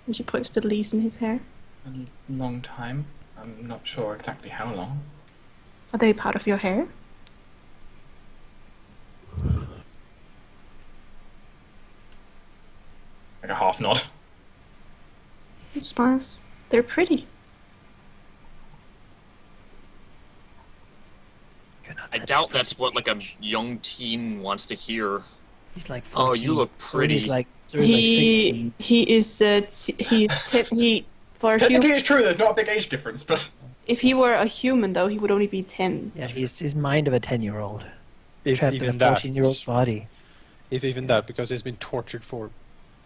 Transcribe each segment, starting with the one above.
And she points to the leaves in his hair. A long time. I'm not sure exactly how long. Are they part of your hair? Like a half nod. He smiles. They're pretty. I doubt that's what like a young teen wants to hear. He's like 14. Oh, you look pretty. He's like 16. He is he's 10. He for a Technically, human, it's true. There's not a big age difference, but if he were a human though, he would only be 10. Yeah, he's his mind of a 10-year-old. If Trapped in a even that. 14-year-old's body. If even that, because he's been tortured for,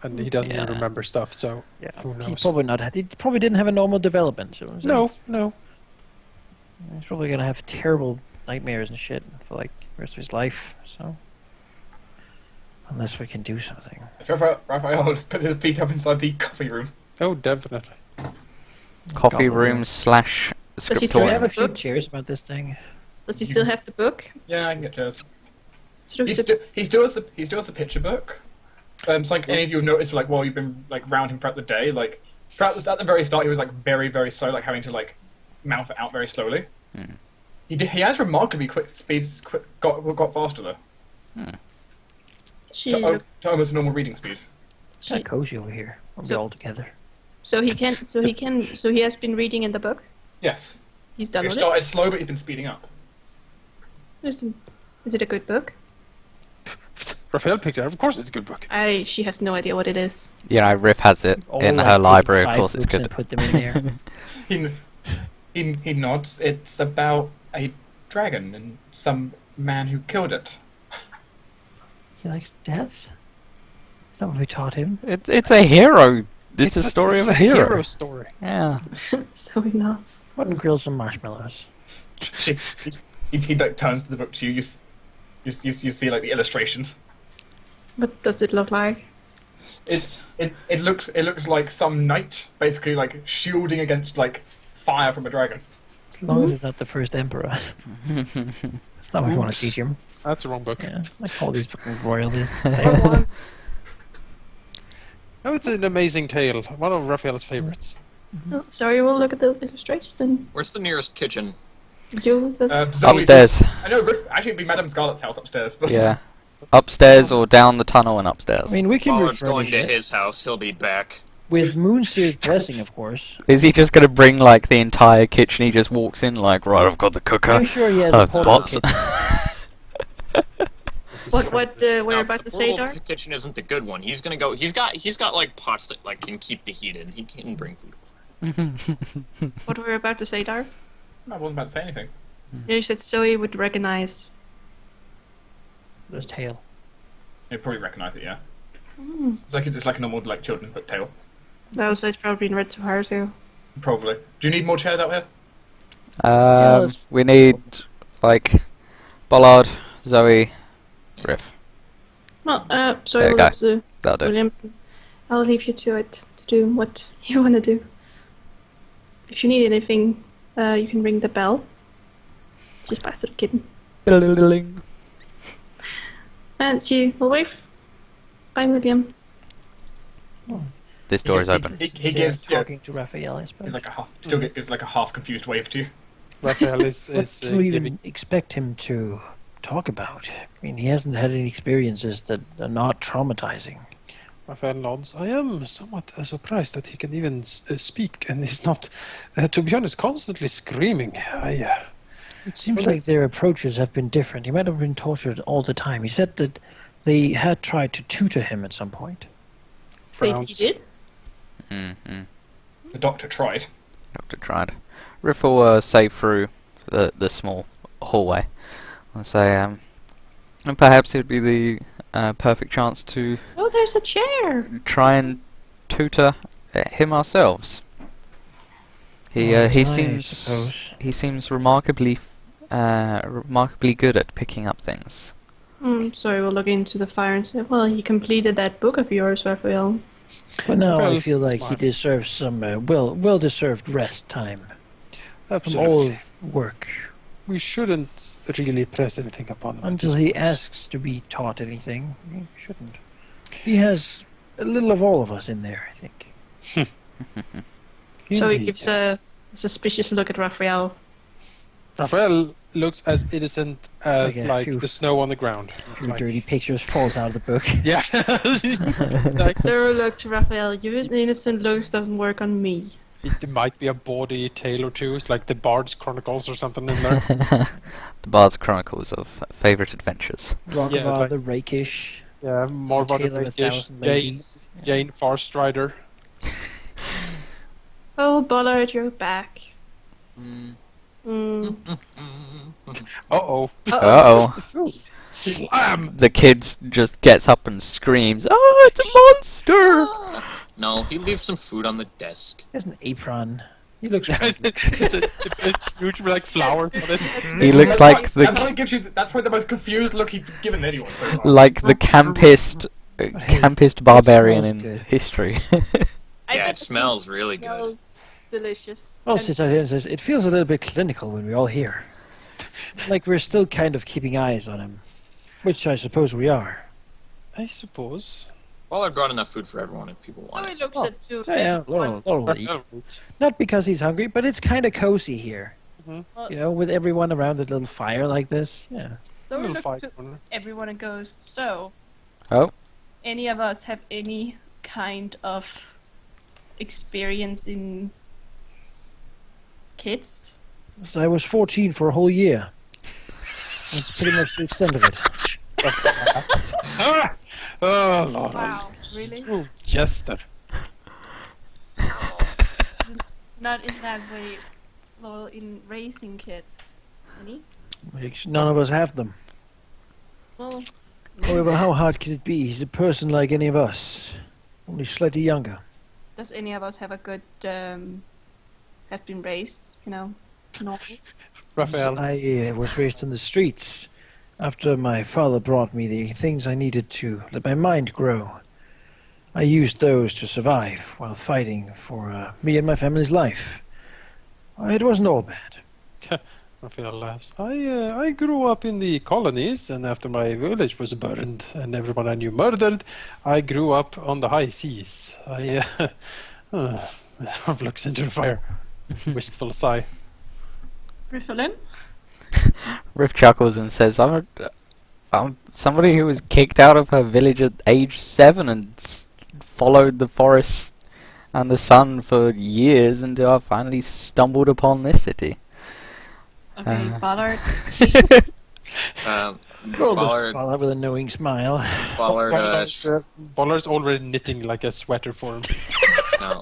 and he doesn't even remember stuff. So Yeah, who knows? he probably didn't have a normal development. So No. he's probably gonna have terrible nightmares and shit for like the rest of his life. So unless we can do something. Raphael puts his feet up inside the coffee room. Oh, definitely. Coffee room / he still Do we Torn. have scriptorium. a few cheers about this thing? Does he still have the book? Yeah, I can get chairs. So He still has the picture book. It's like any of you have noticed, like while you've been like round him throughout the day, like at the very start, he was like very, very slow, like having to like mouth it out very slowly. Hmm. He has remarkably quick speeds. Got faster though. she, To almost normal reading speed. It's kind of cozy over here. We'll be So- all together. so he has been reading in the book. Yes. He's done It with it. started slow, but he's been speeding up. Is it a good book? Raphael picked it up. Of course, it's a good book. She has no idea what it is. Yeah, Riff has it All in like her taking library. Of 5 course, it's books and good. put them in there. He nods. It's about a dragon and some man who killed it. He likes death. Is that what we taught him? It's a hero. It's a story it's of a hero. story. Yeah. So he nods. Why don't grill some marshmallows? He like turns to the book to you. You see like the illustrations. What does it look like? It looks like some knight basically like shielding against like fire from a dragon. As long as it's not the first emperor. That's not what we want to Oops. teach him. That's the wrong book. Yeah, like all these fucking royalities. Oh, it's an amazing tale. One of Raphael's favorites. Oh, sorry, we'll look at the illustration then. Where's the nearest kitchen? Jules, Zoe- Upstairs. I know. Actually, it'd be Madame Scarlet's house upstairs. But Yeah. Upstairs or down the tunnel and upstairs. I mean, we can Bard's going refurbish to it. his house. He'll be back. With Moonseer's blessing, of course. Is he just gonna bring like the entire kitchen? He just walks in like, right, I've got the cooker. I'm sure he has I a have the portable pots. kitchen. what we're Now, about the to say, portable Dar? kitchen isn't the good one. He's gonna go. He's got like pots that like can keep the heat in. He can bring food. What we're about to say, Dar? I wasn't about to say anything. Yeah, you said Zoe would recognize. This tail. You'd probably recognise it. Yeah. Mm. It's like a normal like children's book tale. No, so it's probably been read to her too. Probably. Do you need more chairs out here? let's- We need like Bollard, Zoe, Riff. Well, There sorry, you go. let's, That'll do. Williamson. I'll leave you to it to do what you want to do. If you need anything, you can ring the bell. Just pass it to the kitten. And she will wave. Bye, William. This door is open. He gives talking to Raphael, I suppose. It's like a half, still gives like a half confused wave to you. Raphael is What do we even giving. expect him to talk about? I mean, he hasn't had any experiences that are not traumatizing. Raphael nods. I am somewhat surprised that he can even speak, and he's not, to be honest, constantly screaming. It seems like their approaches have been different. He might have been tortured all the time. He said that they had tried to tutor him at some point. Wait, he frowns. did? Mm-hmm. The doctor tried. Doctor tried. Riff will save through the small hallway. I'll say, and perhaps it would be the perfect chance to Oh, there's a chair. try and tutor him ourselves. He I seems remarkably good at picking up things. Sorry, we'll look into the fire and say, well, he completed that book of yours, Raphael. But now I Well, feel like he smart. deserves some well-deserved rest time from Absolutely. all work We shouldn't really press anything upon him. at until this he point. asks to be taught anything. He shouldn't. He has a little of all of us in there, I think. So he Indeed, gives yes. a suspicious look at Raphael. Raphael looks as innocent as Like a like few- the snow on the ground. A It's few like- dirty pictures falls out of the book. Yeah. Exactly. Zoro looked to Raphael. Your innocent looks doesn't work on me. It might be a bawdy tale or two. It's like the Bard's Chronicles or something in there. The Bard's Chronicles of Favorite Adventures. Rockvar it's like- the rakish. Yeah, more about Tale of a the British Thousand Jane, Ladies. Jane Farstrider. Oh, Bollard, you're back. Mm. Uh-oh. Uh-oh. Slam! The kid just gets up and screams, "Oh, it's a monster!" No, he leaves some food on the desk. He has an apron. He looks It's huge, like flowers on it. He looks like That the probably gives you. That's probably the most confused look he's given anyone so far. like the campest barbarian smells in good. history. Yeah, it smells really good. Smells delicious. Well, And- Cisadin says it feels a little bit clinical when we're all here. Like we're still kind of keeping eyes on him. Which I suppose we are. I suppose. Well, I brought enough food for everyone if people So want he it. looks Oh, at you. Yeah, Laurel eat. Not because he's hungry, but it's kind of cozy here. Mhm. You know, with everyone around a little fire like this. Yeah. So he Little looks fight to corner. everyone and goes, so, Oh, any of us have any kind of experience in kids? So I was 14 for a whole year. That's pretty much the extent of it. Ah! Oh, Lord. Wow, really? Oh, Jester. Not in that way. Well, in raising kids. Any? None of us have them. Well, However, how hard can it be? He's a person like any of us, only slightly younger. does any of us have a good, have been raised, normal? Raphael. I was raised in the streets. After my father brought me the things I needed to let my mind grow, I used those to survive while fighting for me and my family's life. It wasn't all bad. Raphael laughs. I grew up in the colonies, and after my village was burned and everyone I knew murdered, I grew up on the high seas. Looks into the fire. Wistful sigh. Rifflin? Riff chuckles and says, I'm somebody who was kicked out of her village at age 7 and followed the forest and the sun for years until I finally stumbled upon this city." Okay, Ballard. Ballard, Ballard with a knowing smile. Bollard's already knitting like a sweater for him. no.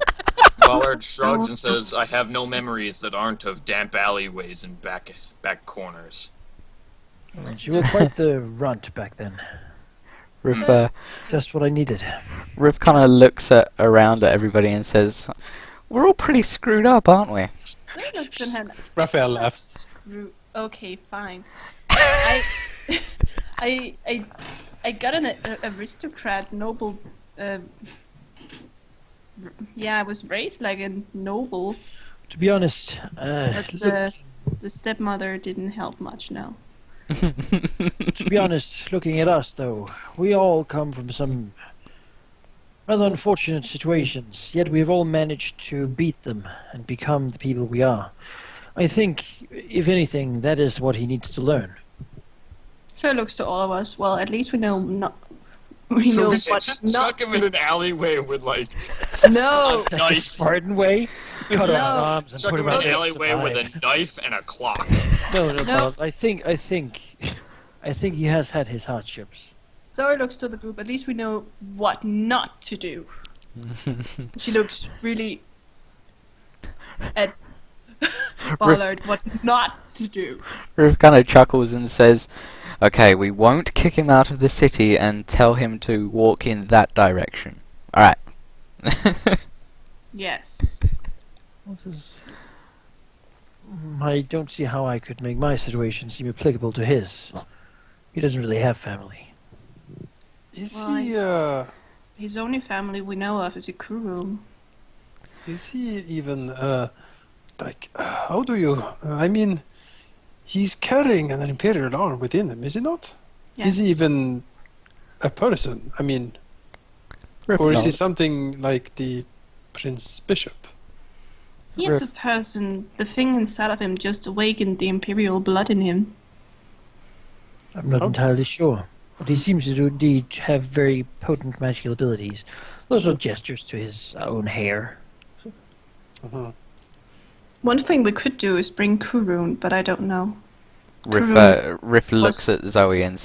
Ballard shrugs and says, "I have no memories that aren't of damp alleyways and back corners." You were quite the runt back then. Riff, Just what I needed. Riff kind of looks around at everybody and says, "We're all pretty screwed up, aren't we?" Raphael laughs. Okay, fine. I got an aristocrat noble. Yeah, I was raised like a noble, To be honest, but look, the stepmother didn't help much. No. to be honest, looking at us though, we all come from some rather unfortunate situations, yet we've all managed to beat them and become the people we are. I think, if anything, that is what he needs to learn. So it looks to all of us. Well, at least we know not. We So know we should what just not chuck him in an alleyway with like No. a knife. Spartan way? Cut off his No. arms and Chuck put him him in out an there to alleyway with survive. a knife and a clock. No, No. Bob, I think he has had his hardships. So it looks to the group. At least we know what not to do. She looks really at Ballard what not to do. Riff kind of chuckles and says, "Okay, we won't kick him out of the city and tell him to walk in that direction. Alright." Yes. I don't see how I could make my situation seem applicable to his. He doesn't really have family. Is Well, His only family we know of is a Karoon. is he even how do you? I mean, he's carrying an imperial arm within him, is he not? Yes. Is he even a person? I mean, Riff or is he nods. something like the Prince Bishop. He is a person. The thing inside of him just awakened the imperial blood in him. I'm not entirely sure, but he seems to indeed have very potent magical abilities. Those are gestures to his own hair. Mhm. One thing we could do is bring Karoon, but I don't know. Riff looks at Zoe and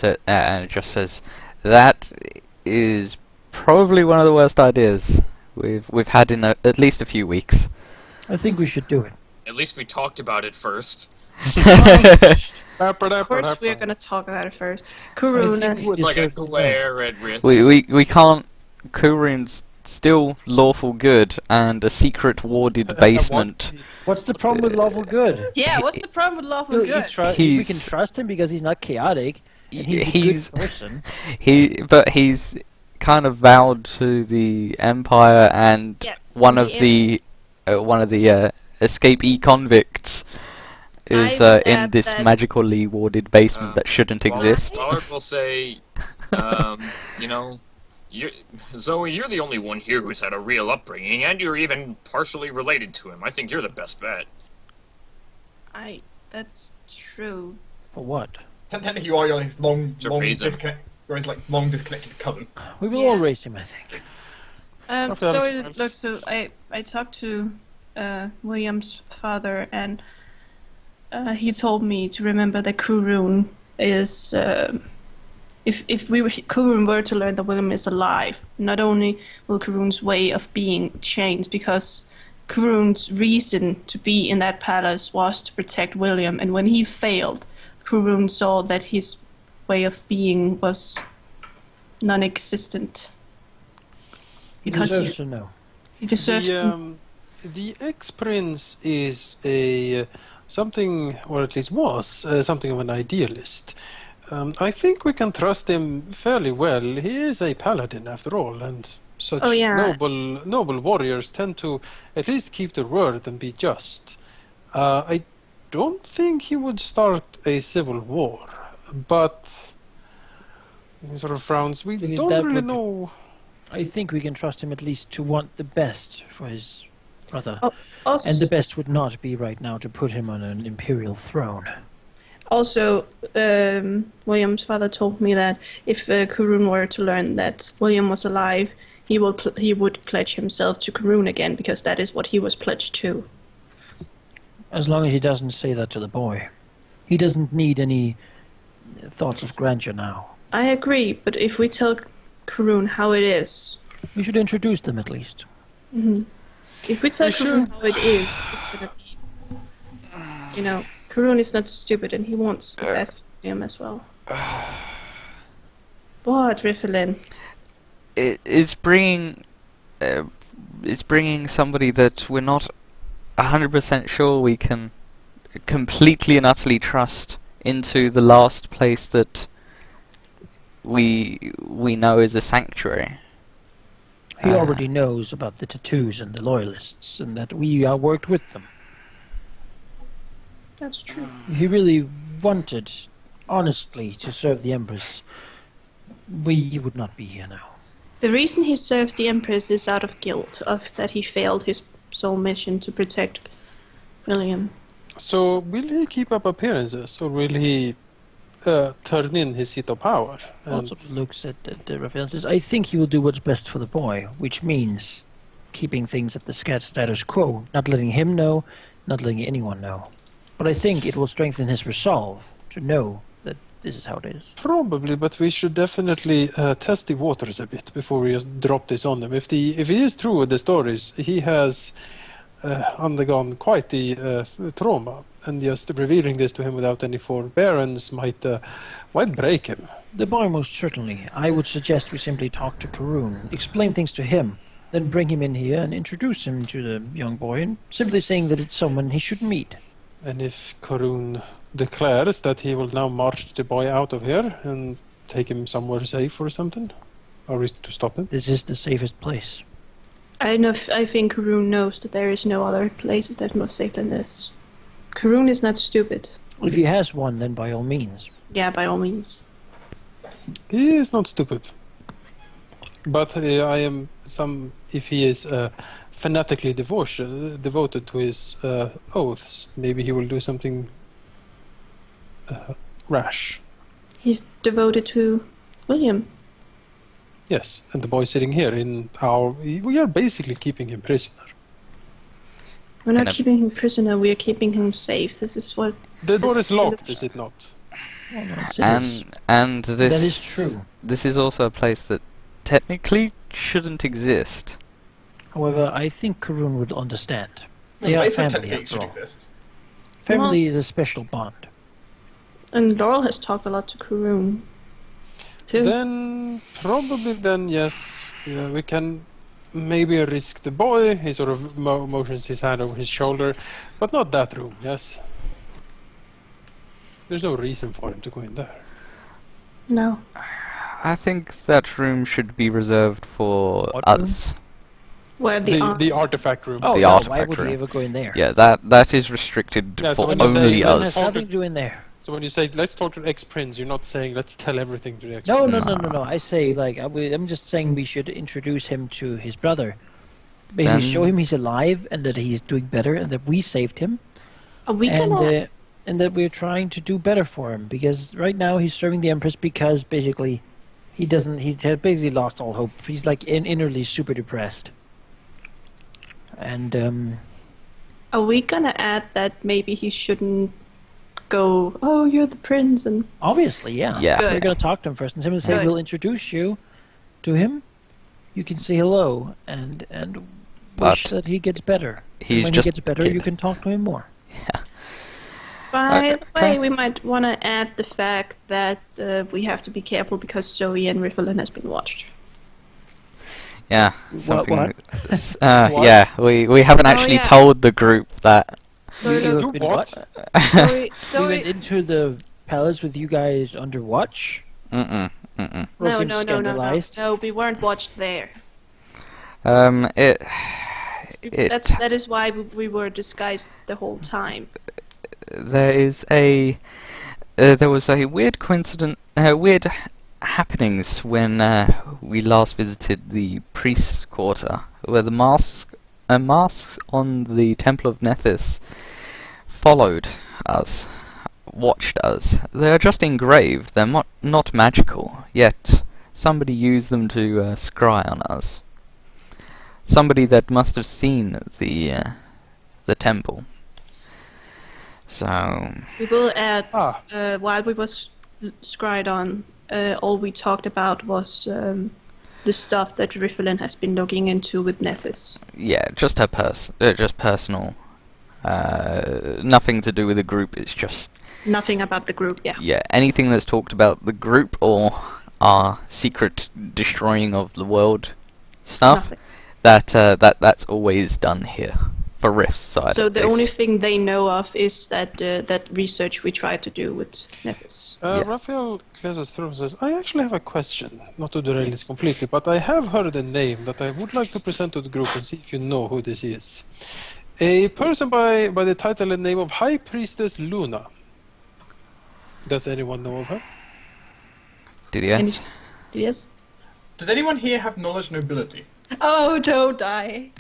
just says, "That is probably one of the worst ideas we've had in at least a few weeks." I think we should do it. At least we talked about it first. Of course, we're gonna talk about it first. Karoon, Like a glare at Riff. We can't. Karoon's still lawful good and a secret warded basement. What's the problem with lawful good? yeah, what's the problem with lawful good? We can trust him because he's not chaotic. And he's a good person. He's kind of vowed to the Empire, and Yes, one of the escapee convicts is in this magically warded basement that shouldn't exist. Ballard will say, you know, Zoe, you're the only one here who's had a real upbringing, and you're even partially related to him. I think you're the best bet. That's true. For what? Technically, you are his long disconnected cousin. We will all raise him, I think. So I talked to William's father, and he told me to remember that Karoon is. If Karoon were to learn that William is alive, not only will Karoon's way of being change, because Karoon's reason to be in that palace was to protect William, and when he failed, Karoon saw that his way of being was non-existent. He deserves to know. He deserves to know. The ex-prince is something, or at least was, something of an idealist. I think we can trust him fairly well. He is a paladin, after all, and such noble warriors tend to at least keep their word and be just. I don't think he would start a civil war, but he sort of frowns. We don't really know. I think we can trust him at least to want the best for his brother. Also, and the best would not be right now to put him on an imperial throne. Also, William's father told me that if Karoon were to learn that William was alive, he would pledge himself to Karoon again, because that is what he was pledged to. As long as he doesn't say that to the boy. He doesn't need any thoughts of grandeur now. I agree, but if we tell Karoon how it is... We should introduce them at least. Mm-hmm. If we tell Karoon how it is, it's gonna be... You know, Karoon is not stupid, and he wants the best for him as well. What, Rifflin? It's bringing somebody that we're not 100% sure we can completely and utterly trust into the last place that we know is a sanctuary. He already knows about the tattoos and the loyalists, and that we worked with them. That's true. If he really wanted, honestly, to serve the Empress, we would not be here now. The reason he serves the Empress is out of guilt of that he failed his sole mission to protect William. So, will he keep up appearances, or will he turn in his seat of power? Also looks at the references. I think he will do what's best for the boy, which means keeping things at the status quo, not letting him know, not letting anyone know. But I think it will strengthen his resolve to know that this is how it is. Probably, but we should definitely test the waters a bit before we just drop this on them. If he is true with the stories, he has undergone quite the trauma, and just revealing this to him without any forbearance might break him. The boy most certainly. I would suggest we simply talk to Karoon, explain things to him, then bring him in here and introduce him to the young boy, and simply saying that it's someone he should meet. And if Karoon declares that he will now march the boy out of here and take him somewhere safe or something, are we to stop him? This is the safest place. I think Karoon knows that there is no other place that's more safe than this. Karoon is not stupid. If he has one, then by all means. Yeah, by all means. He is not stupid. But if he is fanatically devoted to his oaths, maybe he will do something rash. He's devoted to William. Yes, and the boy sitting here we are basically keeping him prisoner. We're not In a- keeping him prisoner, we are keeping him safe. This is what... The door This is is locked, is it not? Oh, no, it is. And this That is true. This is also a place that technically shouldn't exist. However, I think Karoon would understand. They Well, are they said family technically it after should all. exist. Family is a special bond. And Laurel has talked a lot to Karoon. Too. Then yes, we can maybe risk the boy. He sort of motions his hand over his shoulder, but not that room, yes? There's no reason for him to go in there. No. I think that room should be reserved for What room? us. Where the The artifact room. Oh, The no, why artifact would room. we ever go in there? Yeah, that is restricted Yeah, so for when you say only that It us. has nothing to do in there. So when you say let's talk to the ex-prince, you're not saying let's tell everything to the No, ex-prince. no. I say, like, I'm just saying we should introduce him to his brother. Basically, Then- show him he's alive and that he's doing better and that we saved him. Are we gonna... And that we're trying to do better for him. Because right now he's serving the Empress because basically he has basically lost all hope. He's like innerly super depressed. And, Are we gonna add that maybe he shouldn't go, oh, you're the prince, and... obviously, yeah. Yeah. Good. We're going to talk to him first and simply say, Good. we'll introduce you to him. You can say hello and But wish that he gets better. And he's when just he gets better, kid. you can talk to him more. By the Okay. way, we might want to add the fact that we have to be careful because Zoe and Rifflin has been watched. Yeah, What- something. what? What? Yeah, we haven't actually yeah. told the group that. So You look, have been what? Zoe, We went into the palace with you guys under watch. Mm-mm. Rose no, seemed no, scandalized. no, we weren't watched there. It. That is why we were disguised the whole time. There is a. There was a weird coincidence. Weird happenings when we last visited the priest's quarter, where the mask on the Temple of Nethys followed us, watched us. They are just engraved. They're not magical. Yet somebody used them to scry on us. Somebody that must have seen the temple. So We will add, Ah. while we was scried on, all we talked about was the stuff that Rifflin has been looking into with Nephis. yeah, just her just personal. Nothing to do with the group. It's just Nothing about the group, yeah. anything that's talked about the group or our secret destroying of the world stuff. Nothing. That's always done here for Rift's side. So at the least. only thing they know of is that that research we tried to do with Nephis. Yeah. Raphael clears through says, I actually have a question, not to derail this completely, but I have heard a name that I would like to present to the group and see if you know who this is. A person by the title and name of High Priestess Luna. Does anyone know of her? Did he? Any- Yes? Does anyone here have knowledge nobility? Oh, don't die.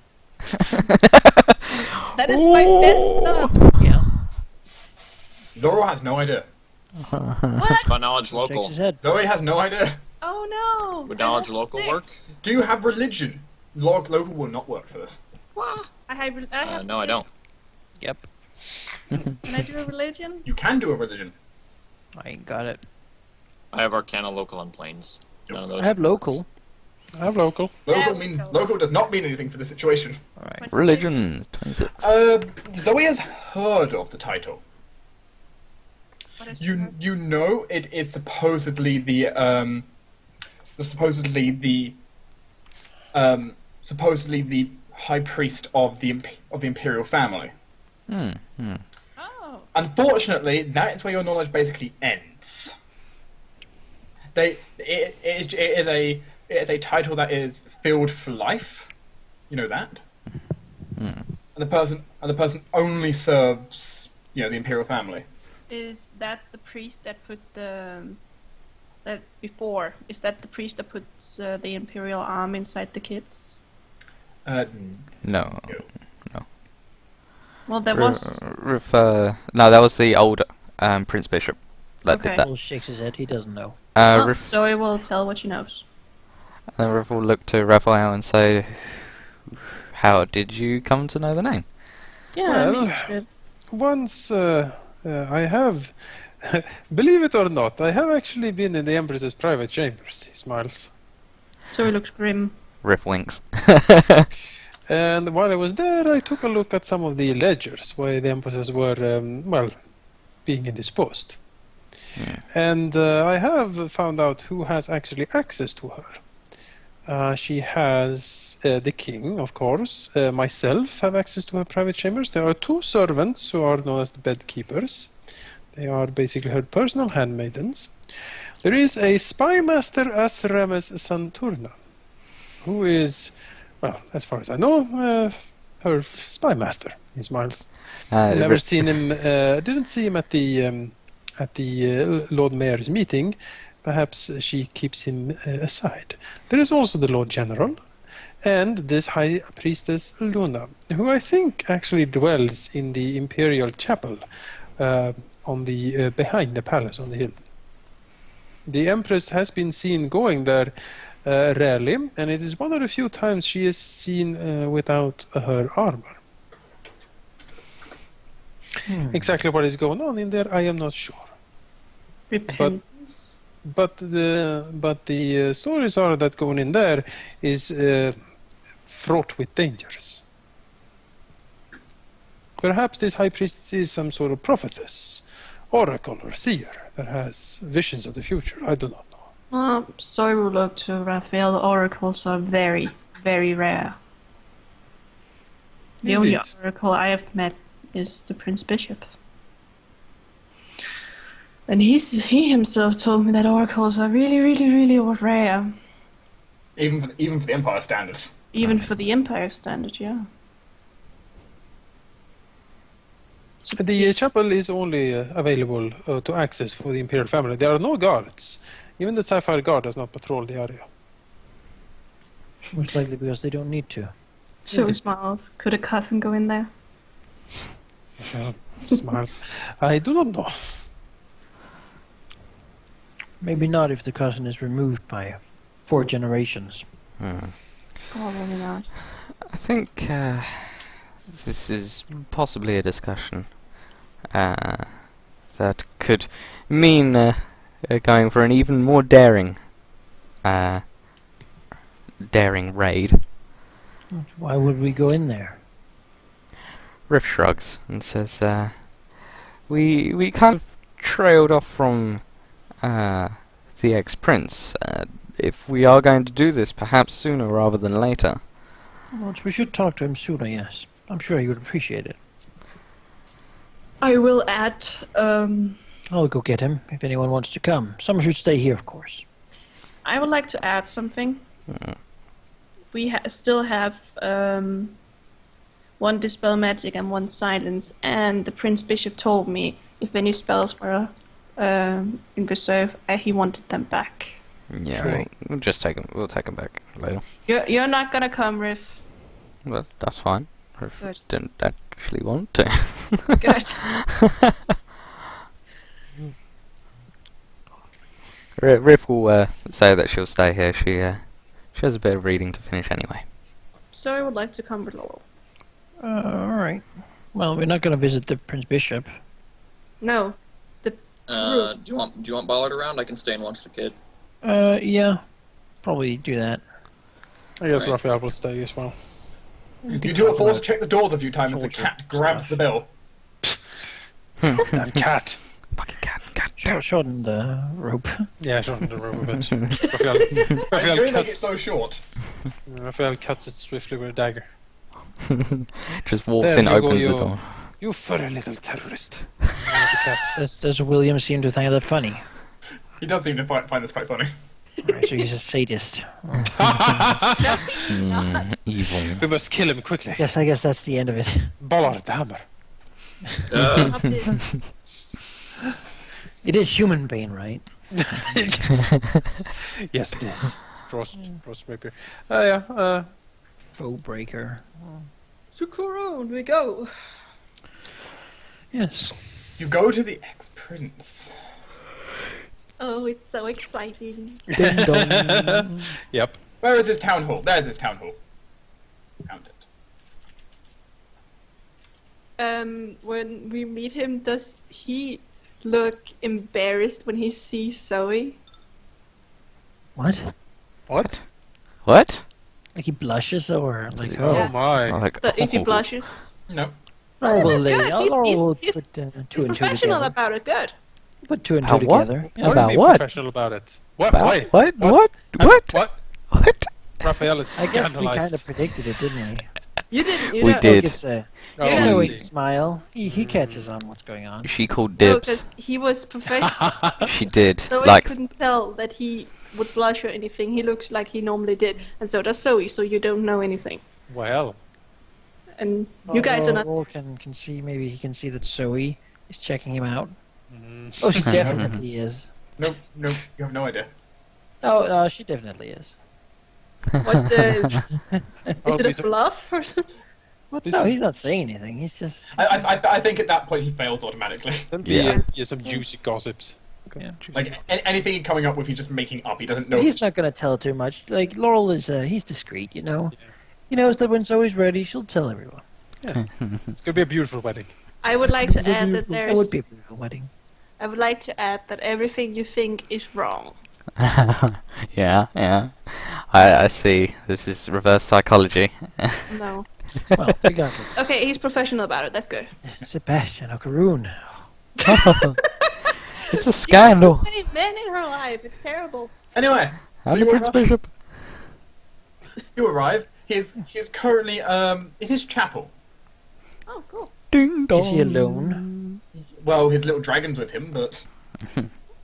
That is my best stuff. Yeah. Laurel has no idea. What? About knowledge Shakes local. his head. Zoe has no idea. Oh no. Would I knowledge have local 6. work? Do you have religion? Local will not work for this. I have No, I don't. Yep. Can I do a religion? You can do a religion. I ain't got it. I have Arcana local and planes. None of those. I have local. I have local. Local Yeah, means so- local does not mean anything for this situation. Alright. Religion 26. Zoe has heard of the title. What is You know it is supposedly the high priest of the imperial family. Oh. Unfortunately, that is where your knowledge basically ends. It is a title that is filled for life. You know that. And the person only serves, the imperial family. Is that the priest that put is that the priest that puts the imperial arm inside the kids? No. Well, that was. No, that was the old Prince Bishop that Okay. did that. Paul shakes his head. He doesn't know. Well, Riff, Zoe will tell what she knows. Riff will look to Raphael and say, "How did you come to know the name?" Yeah, Well, I'm interested. Once I have, believe it or not, I have actually been in the Empress's private chambers. He smiles. Zoe looks grim. Riff winks. And while I was there, I took a look at some of the ledgers where the Empresses were, being indisposed. Yeah. And I have found out who has actually access to her. She has the king, of course. Myself have access to her private chambers. There are 2 servants who are known as the bedkeepers. They are basically her personal handmaidens. There is a spy master Asrames Santurna, who is, well, as far as I know, her spy master. He smiles. Never Riff, seen him. Didn't see him at the Lord Mayor's meeting. Perhaps she keeps him aside. There is also the Lord General, and this High Priestess Luna, who I think actually dwells in the Imperial Chapel, on the behind the palace on the hill. The Empress has been seen going there rarely, and it is one of the few times she is seen without her armor. Exactly what is going on in there, I am not sure. Repentance. But the stories are that going in there is fraught with dangers. Perhaps this high priest is some sort of prophetess, oracle, or seer that has visions of the future. I do not know. Well, Zoe will look to Raphael. Oracles are very, very rare. The only Indeed. oracle I have met is the Prince Bishop. And he himself told me that oracles are really, really, really rare. Even for the Empire standards. Even for the Empire standard, yeah. The chapel is only available to access for the Imperial family. There are no guards. Even the Sapphire Guard does not patrol the area. Most likely because they don't need to. Zoe smiles. Could a cousin go in there? Smiles. I do not know. Maybe not if the cousin is removed by 4 generations. Probably not. I think this is possibly a discussion that could mean going for an even more daring raid. Why would we go in there? Riff shrugs and says, "We kind of trailed off from the ex-prince. If we are going to do this, perhaps sooner rather than later." Well, we should talk to him sooner, yes. I'm sure he would appreciate it. I will add. I'll go get him if anyone wants to come. Someone should stay here, of course. I would like to add something. We still have 1 dispel magic and 1 silence, and the Prince Bishop told me if any spells were in reserve, he wanted them back. Yeah, Sure. we'll just take him. We'll take him back later. You're not gonna come, Riff. Well, that's fine. Riff Good. didn't actually want to. Good. Riff will say that she'll stay here. She has a bit of reading to finish anyway. So I would like to come with Laurel. Alright. Well, we're not going to visit the Prince Bishop. No. Do you want Ballard around? I can stay and watch the kid. Yeah. Probably do that. I guess Right. Raphael will stay as well. You two are forced to check the doors a few times if the cat grabs the bill. That cat. Fucking cat. Shorten the rope. Yeah, sure. The rope a bit. I'm doing make it so short. Raphael cuts it swiftly with a dagger. Just walks There in, you go, opens the you- door. You furry little terrorist. The cat. Does William seem to find that funny? He does seem to find this quite funny. Right, so he's a sadist. Evil. We must kill him quickly. Yes, I guess that's the end of it. Ballard the hammer. It is human pain, right? Yes, it is. Cross rapier. Yeah. Foe breaker. To Karoon we go. Yes. You go to the ex-prince. Oh, it's so exciting. Ding dong. Yep. Where is his town hall? There's his town hall. Found it. When we meet him, does he look embarrassed when he sees Zoe? What? What? What? Like he blushes or like Oh Yeah. my. Like, That if he blushes? No. Laurel will that's lay. good. Laurel will He's- put two He's and two professional together. about it. Good. Put two and two About what? together. Yeah. What do you About mean what? professional about it? What? About Why? what? What? What? What? What? Raphael is I guess we kind scandalized. of predicted it, didn't we? You didn't. You We don't- did. It's a Oh, Yeah. I knowing see. smile. He catches on what's going on. She called No, dibs. because he was professional. She did. Zoe Like, couldn't tell that he would blush or anything. He looks like he normally did, and so does Zoe. So you don't know anything. Well, And you guys are not. Laurel can see. Maybe he can see that Zoe is checking him out. mm, Oh, she definitely is. Nope. Nope. You have no idea. Oh, she definitely is. What the, I'll is be it so- a bluff or something? What? This No, is- he's not saying anything. He's just. I think at that point he fails automatically. then Yeah. some juicy gossips. Like anything coming up with, he's just making up. He doesn't know. He's not gonna tell too much. Like Laurel is. He's discreet, you know. He knows that when Zoe's ready, she'll tell everyone. It's gonna be a beautiful wedding. I would like to It's a add that beautiful- That would there's. be a beautiful wedding. I would like to add that everything you think is wrong. yeah, yeah. I see. This is reverse psychology. No. Well, regardless. Okay, he's professional about it. That's good. Sebastian or Karoon. It's a scandal. So many men in her life. It's terrible. Anyway, so I'm the Prince Bishop. you arrive. He's currently in his chapel. Oh, cool. Ding dong. Is he alone? Well, his little dragon's with him, but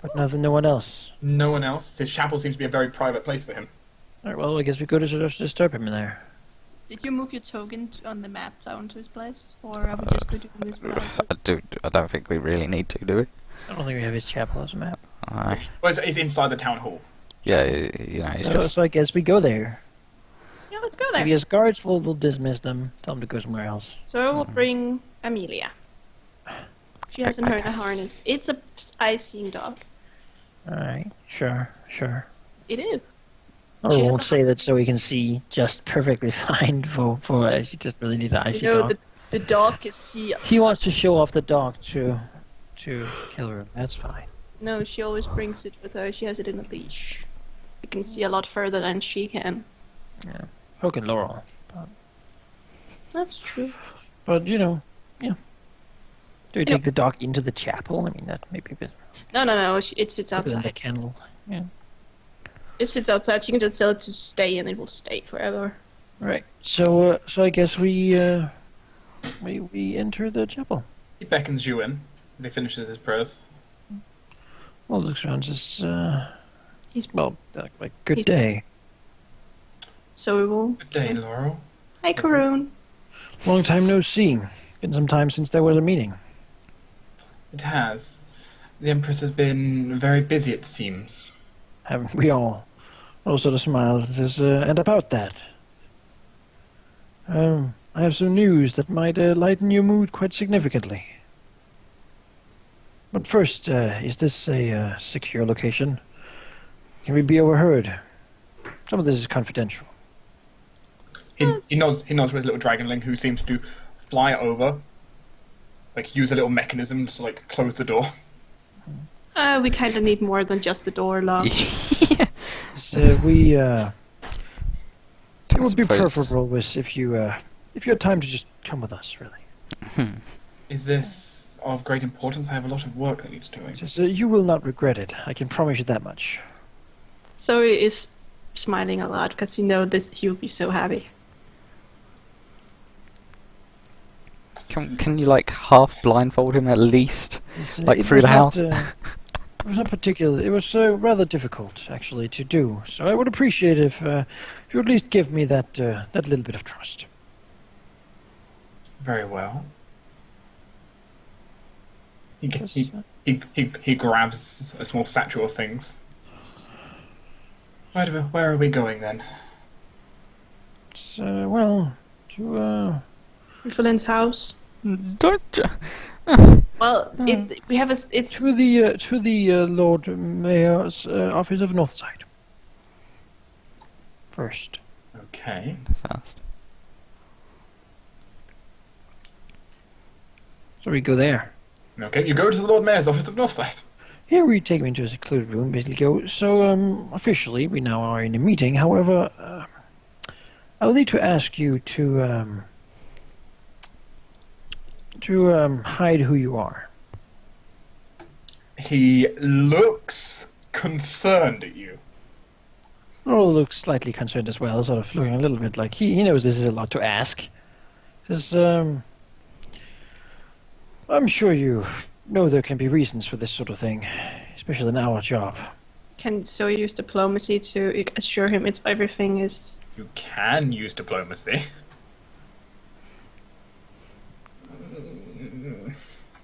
But no one else. no one else. His chapel seems to be a very private place for him. Alright, well, I guess we go to disturb him in there. Did you move your token on the map down to his place, or are we just going to do this without? I don't think we really need to, do we? I don't think we have his chapel as a map. Aye. Well, it's inside the town hall. Yeah, you know, it's So, just. so I guess we go there. Yeah, let's go If there. he has guards, we'll dismiss them. Tell them to go somewhere else. So I will bring Amelia. She has in her a harness. It's a icing dog. Alright, sure. It is. Or She we has won't a- say that Zoe can see just perfectly fine for you just really need an icy You know, dog. the dog can see. He wants to show off the dog to Kelrune. That's fine. No, she always brings it with her. She has it in a leash. You can see a lot further than she can. Poke and Laurel. That's true. But you know, yeah. Do we take the dog into the chapel? I mean, that may be a bit No. It sits better than the outside. kennel. Yeah. It sits outside. You can just tell it to stay, and it will stay forever. Right. So I guess we enter the chapel. He beckons you in as he finishes his prayers. Well, looks around, says, He's like good he's- day. So we will. Good day, Laurel. Hi, Karoon. Long time no see. Been some time since there was a meeting. It has. The Empress has been very busy, it seems. Haven't we all? All sort of smiles and says, and about that. I have some news that might lighten your mood quite significantly. But first, is this a secure location? Can we be overheard? Some of this is confidential. He nods with his little dragonling, who seems to fly over, like use a little mechanism to like close the door. We kind of need more than just the door lock. So it would be preferable if you had time to just come with us, really. Is this of great importance? I have a lot of work that needs doing. Just, you will not regret it. I can promise you that much. Zoe is smiling a lot because you know this. He will be so happy. Can you like half blindfold him at least? It's, Like it through was the not, house? It was not particular. It was rather difficult, actually, to do. So I would appreciate if you at least give me that little bit of trust. Very well. Yes, He grabs a small satchel of things. Where are we going then? to Evelyn's house. Don't. Well, we have it's to the Lord Mayor's office of Northside. First. Okay. Fast. So we go there. Okay, you go to the Lord Mayor's office of Northside. Here we take him into a secluded room, basically go, so officially we now are in a meeting, however, I will need to ask you to hide who you are. He looks concerned at you. Laurel looks slightly concerned as well, sort of looking a little bit like he knows this is a lot to ask. Says, I'm sure you know there can be reasons for this sort of thing, especially in our job. can so use diplomacy to assure him it's everything is. You can use diplomacy.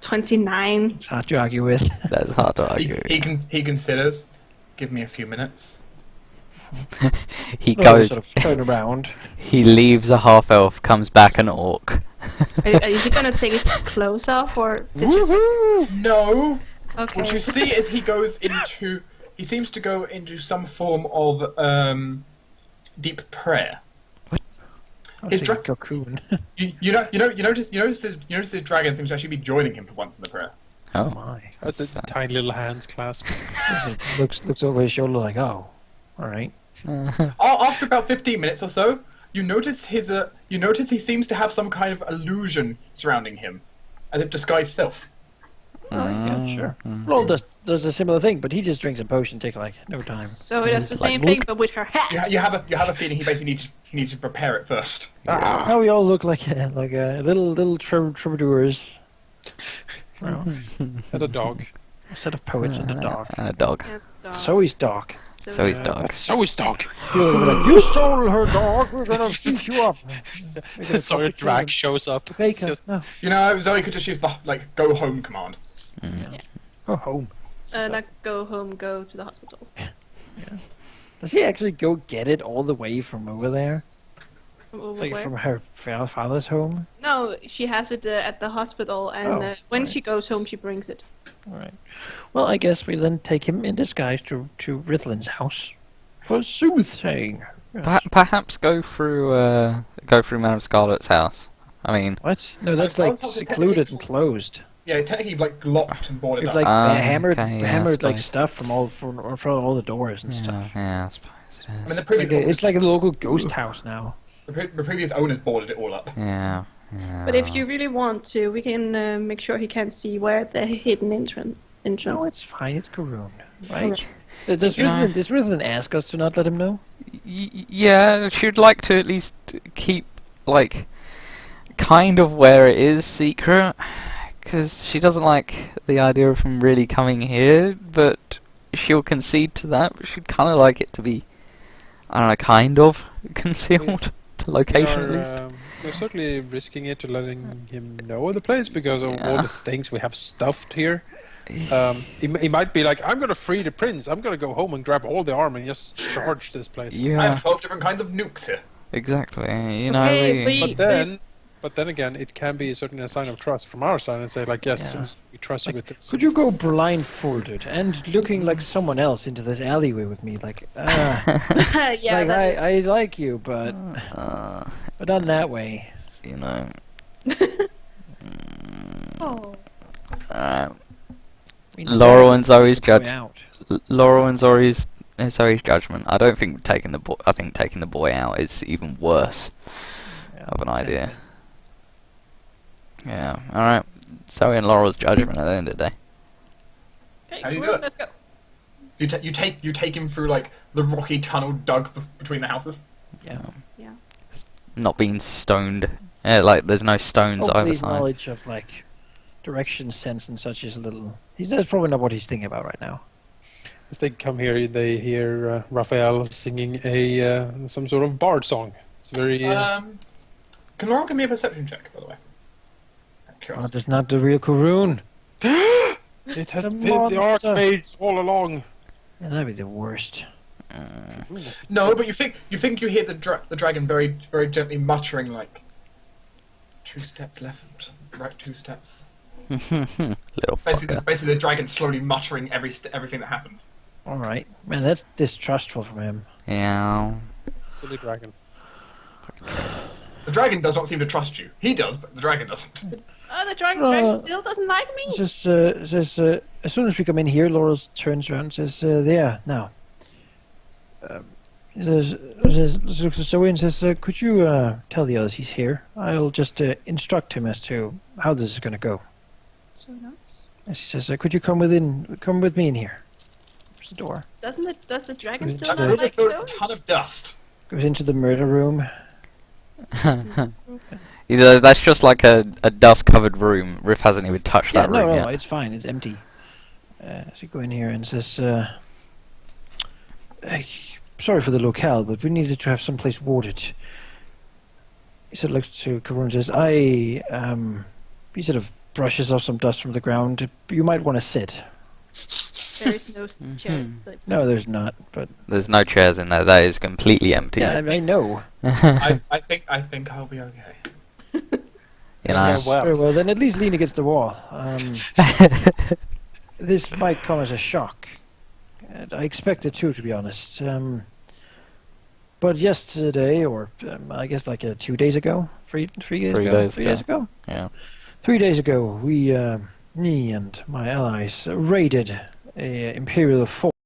29. It's hard to argue with. That's hard to argue. He considers. Give me a few minutes. He Laurel goes. sort of turn around. He leaves a half elf, comes back an orc. Is he gonna take his clothes off or? No. Okay. What you see is he goes into. He seems to go into some form of deep prayer. I His was dra- thinking cocoon. You notice his dragon seems to actually be joining him for once in the prayer. Oh, My. That's the tiny little hands clasped. looks over his shoulder like, oh, all right. After about 15 minutes or so, you notice he seems to have some kind of illusion surrounding him, as if disguised self. Yeah, sure. Laurel does a similar thing, but he just drinks a potion, take like no time. So it does the Like same whoop. thing, but with her hat. You have a feeling he basically needs to prepare it first. Now we all look like a little troubadours. Well, And a dog. a set of poets and a dog. And a dog. Yeah, dog. So he's dog. So he's dog. So is dog. You're gonna be like, you stole her dog. We're gonna beat you up. We're gonna So a fucking drag kill shows up. them. Bacon. Just- No, You know, Zoe could just use the go home command. go home. Not go home, go to the hospital. Does he actually go get it all the way from over there? From over Like where? from her father's home? No, she has it at the hospital, and Oh, when right. she goes home, she brings it. All right. Well, I guess we then take him in disguise to Rithlin's house for soothsaying. Yes. Perhaps go through Madame Scarlet's house. I mean, What? No, that's I like thought it secluded and technically- closed. Yeah, technically locked and boarded We've up. like hammered okay, yeah, I like suppose. stuff from all the doors and stuff. yeah, I suppose it I mean, is. the It's like, previous, it's like a local ghost house now. the previous owners boarded it all up. Yeah. But if you really want to, we can make sure he can't see where the hidden entrance. No, it's fine. It's Karoon, right? Yeah. Does Rithlin ask us to not let him know? Yeah, she'd like to at least keep, like, kind of where it is secret, because she doesn't like the idea of him really coming here, but she'll concede to that, but she'd kind of like it to be, I don't know, kind of concealed, the location at least. We're certainly risking it to letting him know the place because of all Yeah. the things we have stuffed here. He might be like, I'm gonna free the prince. I'm gonna go home and grab all the armor and just charge this place. I Yeah, have 12 different kinds of nukes here. exactly. You know, Okay, we- But then again, it can be certainly a sign of trust from our side and say like, yes, Yeah. we trust you with this. Could you go blindfolded and looking like someone else into this alleyway with me? Like, yeah, like that I like you, but not that way. you know. Oh. We Laurel and Zoe's Way judge. out. Laurel and Zoe's judgment. I don't think taking the boy. I think taking the boy out is even worse Yeah, of an exactly. idea. Yeah. All right. Zoe and Laurel's judgment at the end of the day. Okay, How do you cool, do it? let's go. You take him through like the rocky tunnel dug between the houses. Yeah. Not being stoned. Yeah, like there's no stones either Hopefully, side. knowledge of like direction sense and such is a little. That's probably not what he's thinking about right now. As they come here, they hear Raphael singing a some sort of bard song. It's very. Can Laurel give me a perception check, by the way? I'm Oh, curious. there's not the real Karoon. It has The been the monster. Archmage all along. Yeah, that'd be the worst. No, but you think you hear the dragon very very gently muttering like 2 steps left, right 2 steps. Little Basically, fucker. basically the dragon slowly muttering everything that happens. All right, man, that's distrustful from him. Yeah. Silly dragon. The dragon does not seem to trust you. He does, but the dragon doesn't. Oh, the dragon still doesn't like me. Says, as soon as we come in here, Laurel turns around and says, there, now. He looks at Zoe and says, could you tell the others he's here? I'll just instruct him as to how this is going to go. So nice. And she says, could you come with me in here? There's the door. Does the dragon Good. still I not like threw so? a ton of dust. Goes into the murder room. You know, that's just like a dust-covered room. Riff hasn't even touched that room no, yet. it's fine. It's empty. So you go in here and says, hey, sorry for the locale, but we needed to have some place warded. He sort of looks to Karoon and says, he sort of brushes off some dust from the ground. You might want to sit. There is no chairs. No, there's not, but... There's no chairs in there. That is completely empty. Yeah, I know. I think I'll be okay. You know. Very well, then at least lean against the wall. This might come as a shock. And I expect it to be honest. But yesterday, or I guess like 2 days ago, 3 days ago? 3 days ago? Yeah. 3 days ago, me and my allies raided a Imperial fort